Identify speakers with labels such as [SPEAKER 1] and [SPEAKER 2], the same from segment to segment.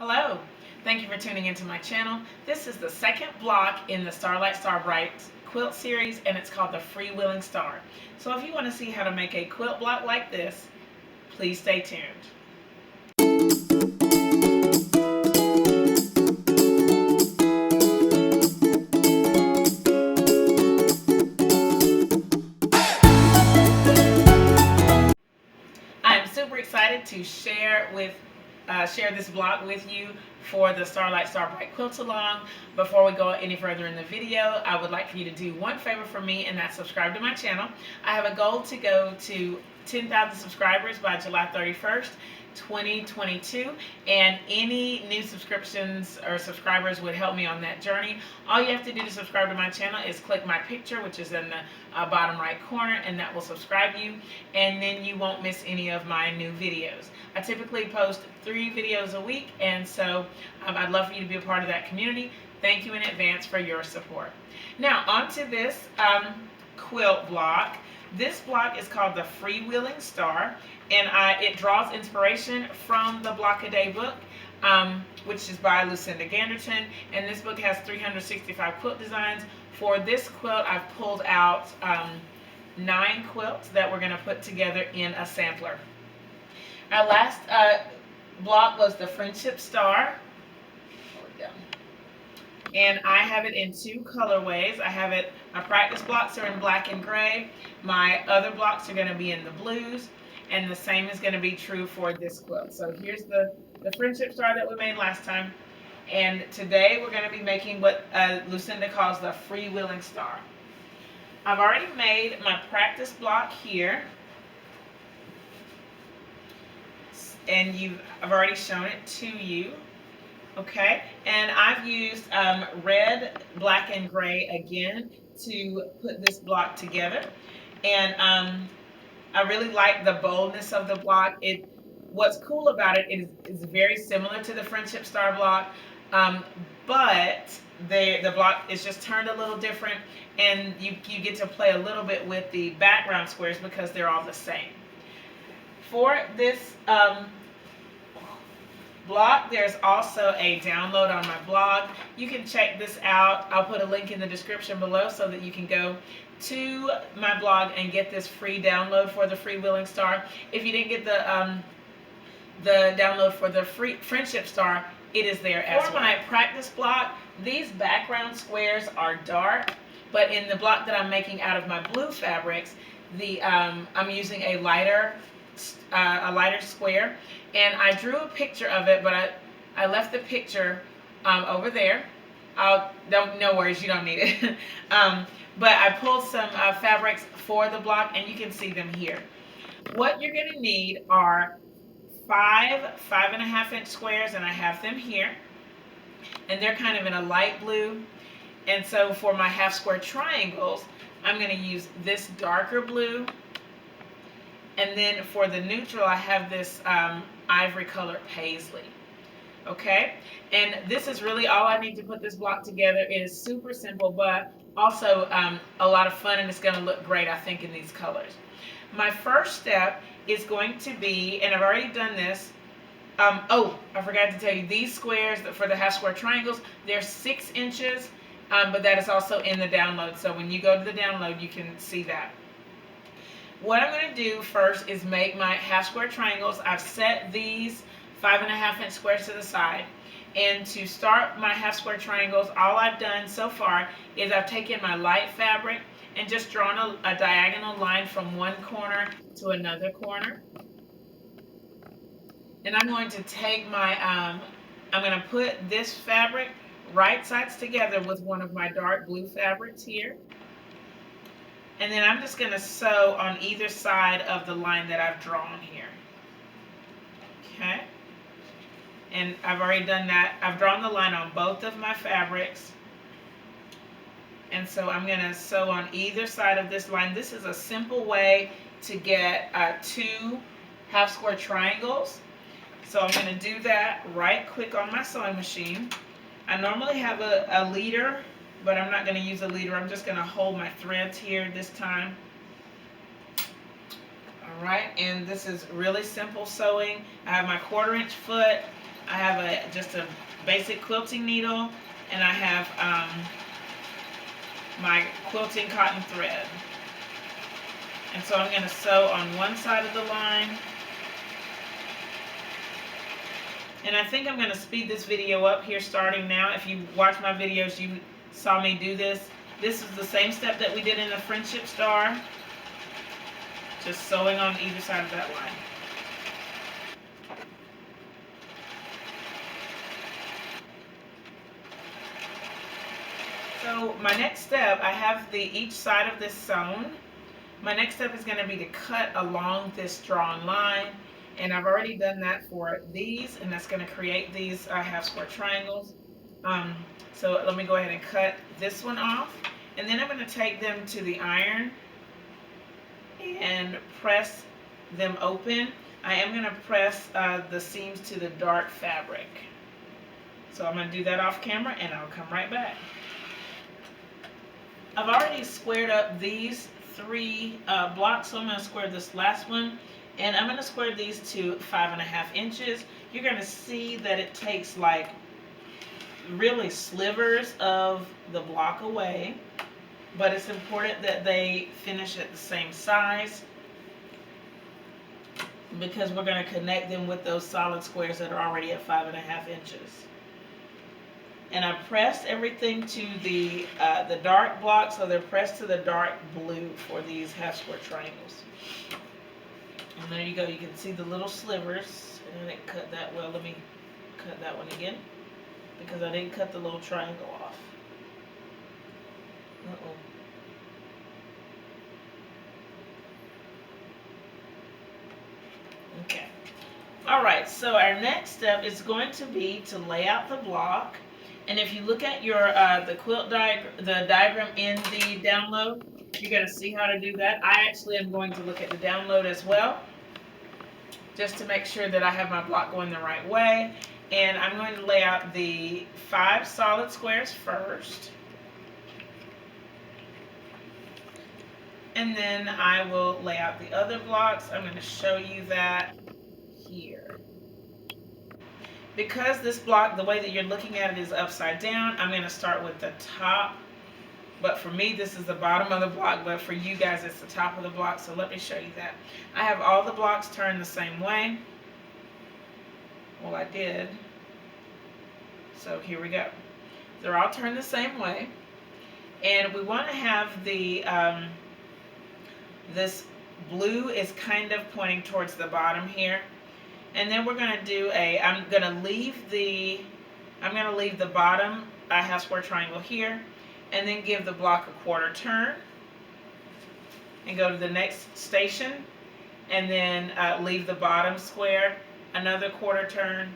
[SPEAKER 1] Hello, thank you for tuning into my channel. This is the second block in the Starlight Star Bright quilt series, and it's called the Freewheeling Star. So if you want to see how to make a quilt block like this, please stay tuned. I am super excited to share this block with you for the Starlight Star Bright quilt-along. Before we go any further in the video, I would like for you to do one favor for me, and that's subscribe to my channel. I have a goal to go to 10,000 subscribers by July 31st. 2022, and any new subscriptions or subscribers would help me on that journey. All you have to do to subscribe to my channel is click my picture, which is in the bottom right corner, and that will subscribe you, and then you won't miss any of my new videos. I typically post 3 videos a week, and so I'd love for you to be a part of that community. Thank you in advance for your support. Now onto this quilt block. This block is called the Freewheeling Star, and it draws inspiration from the Block a Day book, which is by Lucinda Ganderton, and this book has 365 quilt designs. For this quilt, I've pulled out 9 quilts that we're going to put together in a sampler. Our last block was the Friendship Star, and I have it in 2 colorways. I have it, my practice blocks are in black and gray. My other blocks are going to be in the blues, and the same is going to be true for this quilt. So here's the Friendship Star that we made last time, and today we're going to be making what Lucinda calls the Freewheeling Star. I've already made my practice block here, and I've already shown it to you. Okay, and I've used red, black, and gray again to put this block together, and I really like the boldness of the block. What's cool about it is very similar to the Friendship Star block, but the block is just turned a little different, and you get to play a little bit with the background squares because they're all the same. For this block, there's also a download on my blog. You can check this out. I'll put a link in the description below so that you can go to my blog and get this free download for the Freewheeling Star. If you didn't get the download for the Friendship Star, it is there as well. For my practice block, these background squares are dark, but in the block that I'm making out of my blue fabrics, I'm using a lighter square, and I drew a picture of it, but I left the picture over there. No worries, you don't need it. But I pulled some fabrics for the block, and you can see them here. What you're going to need are 5 5.5-inch squares, and I have them here, and they're kind of in a light blue. And so for my half square triangles, I'm going to use this darker blue. And then for the neutral, I have this ivory colored paisley. Okay, and this is really all I need to put this block together. It is super simple, but also a lot of fun, and it's going to look great, I think, in these colors. My first step is going to be, and I've already done this. Oh, I forgot to tell you, these squares for the half square triangles, they're 6 inches, but that is also in the download. So when you go to the download, you can see that. What I'm going to do first is make my half square triangles. I've set these 5.5-inch squares to the side, and to start my half square triangles, all I've done so far is I've taken my light fabric and just drawn a diagonal line from one corner to another corner. And I'm going to take my I'm going to put this fabric right sides together with one of my dark blue fabrics here. And then I'm just going to sew on either side of the line that I've drawn here. Okay. And I've already done that. I've drawn the line on both of my fabrics. And so I'm going to sew on either side of this line. This is a simple way to get 2 half square triangles. So I'm going to do that right quick on my sewing machine. I normally have a leader, but I'm not going to use a leader. I'm just going to hold my threads here this time. All right, and this is really simple sewing. I have my 1/4-inch foot. I have just a basic quilting needle, and I have my quilting cotton thread. And so I'm going to sew on one side of the line. And I think I'm going to speed this video up here starting now. If you watch my videos, you saw me do this. This is the same step that we did in the Friendship Star. Just sewing on either side of that line. So my next step, I have each side of this sewn. My next step is going to be to cut along this drawn line. And I've already done that for these, and that's going to create these half square triangles. So let me go ahead and cut this one off. And then I'm going to take them to the iron and press them open. I am going to press the seams to the dark fabric. So I'm going to do that off camera, and I'll come right back. I've already squared up these 3 blocks, so I'm going to square this last one. And I'm going to square these to 5.5 inches. You're going to see that it takes like really slivers of the block away, but it's important that they finish at the same size because we're going to connect them with those solid squares that are already at 5.5 inches. And I pressed everything to the dark block, so they're pressed to the dark blue for these half square triangles. And there you go. You can see the little slivers. And I didn't cut that well. Let me cut that one again because I didn't cut the little triangle off. Okay. All right. So our next step is going to be to lay out the block. And if you look at your the quilt diagram in the download, you're going to see how to do that. I actually am going to look at the download as well, just to make sure that I have my block going the right way. And I'm going to lay out the 5 solid squares first. And then I will lay out the other blocks. I'm going to show you that here. Because this block, the way that you're looking at it is upside down, I'm going to start with the top. But for me, this is the bottom of the block, but for you guys, it's the top of the block. So let me show you that. I have all the blocks turned the same way. Well, I did. So here we go. They're all turned the same way. And we want to have the, this blue is kind of pointing towards the bottom here. And then we're going to do I'm going to leave the bottom half square triangle here, and then give the block a quarter turn, and go to the next station, and then leave the bottom square another quarter turn,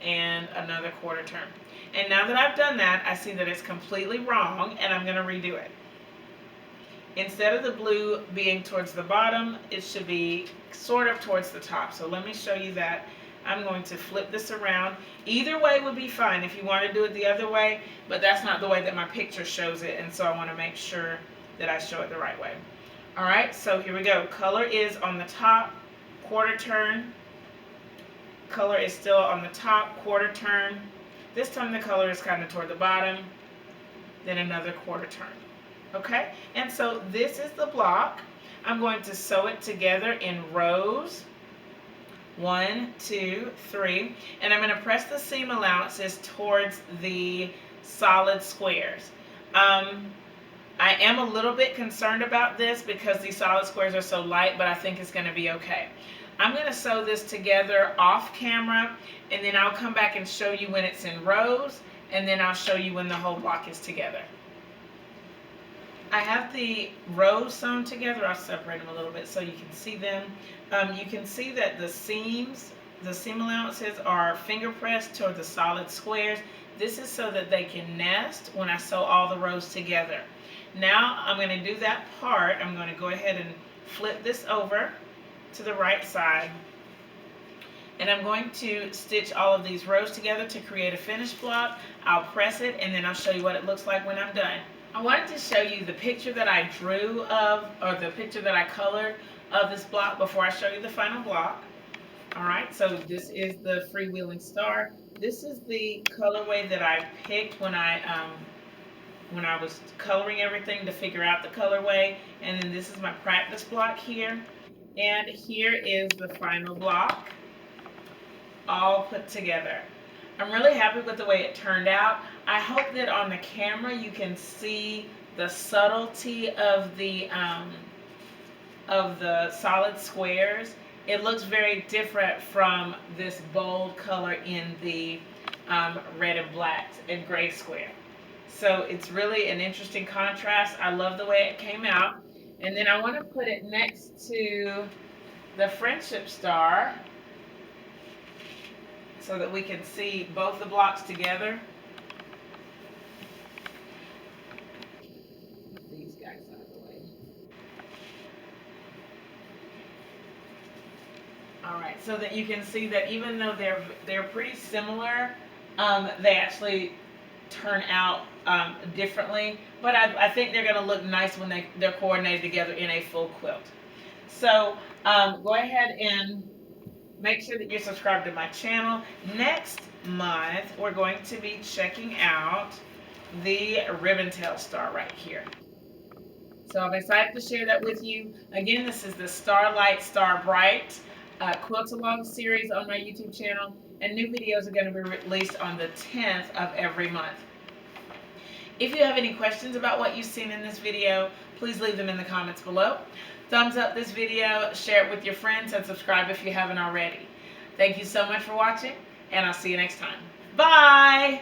[SPEAKER 1] and another quarter turn. And now that I've done that, I see that it's completely wrong, and I'm going to redo it. Instead of the blue being towards the bottom, it should be sort of towards the top. So let me show you that. I'm going to flip this around. Either way would be fine if you want to do it the other way, but that's not the way that my picture shows it, and so I want to make sure that I show it the right way. All right, so here we go. Color is on the top, quarter turn. Color is still on the top, quarter turn. This time the color is kind of toward the bottom, then another quarter turn. Okay, and so this is the block. I'm going to sew it together in rows. 1, 2, 3, and I'm going to press the seam allowances towards the solid squares. I am a little bit concerned about this because these solid squares are so light, but I think it's going to be okay. I'm going to sew this together off camera, and then I'll come back and show you when it's in rows, and then I'll show you when the whole block is together. I have the rows sewn together. I'll separate them a little bit so you can see them. You can see that the seam allowances are finger pressed toward the solid squares. This is so that they can nest when I sew all the rows together. Now I'm going to do that part. I'm going to go ahead and flip this over to the right side. And I'm going to stitch all of these rows together to create a finished block. I'll press it, and then I'll show you what it looks like when I'm done. I wanted to show you the picture that I drew of, or the picture that I colored of this block before I show you the final block. All right, so this is the Freewheeling Star. This is the colorway that I picked when I was coloring everything to figure out the colorway. And then this is my practice block here. And here is the final block, all put together. I'm really happy with the way it turned out. I hope that on the camera you can see the subtlety of the solid squares. It looks very different from this bold color in the red and black and gray square. So it's really an interesting contrast. I love the way it came out. And then I want to put it next to the Friendship Star so that we can see both the blocks together. Put these guys out of the way. All right, so that you can see that even though they're pretty similar, they actually turn out differently. But I think they're going to look nice when they're coordinated together in a full quilt. So go ahead and make sure that you're subscribed to my channel. Next month, we're going to be checking out the ribbon tail star right here. So I'm excited to share that with you. Again, this is the Starlight Star Bright quilt-along series on my YouTube channel, and new videos are going to be released on the 10th of every month. If you have any questions about what you've seen in this video, please leave them in the comments below. Thumbs up this video, share it with your friends, and subscribe if you haven't already. Thank you so much for watching, and I'll see you next time. Bye!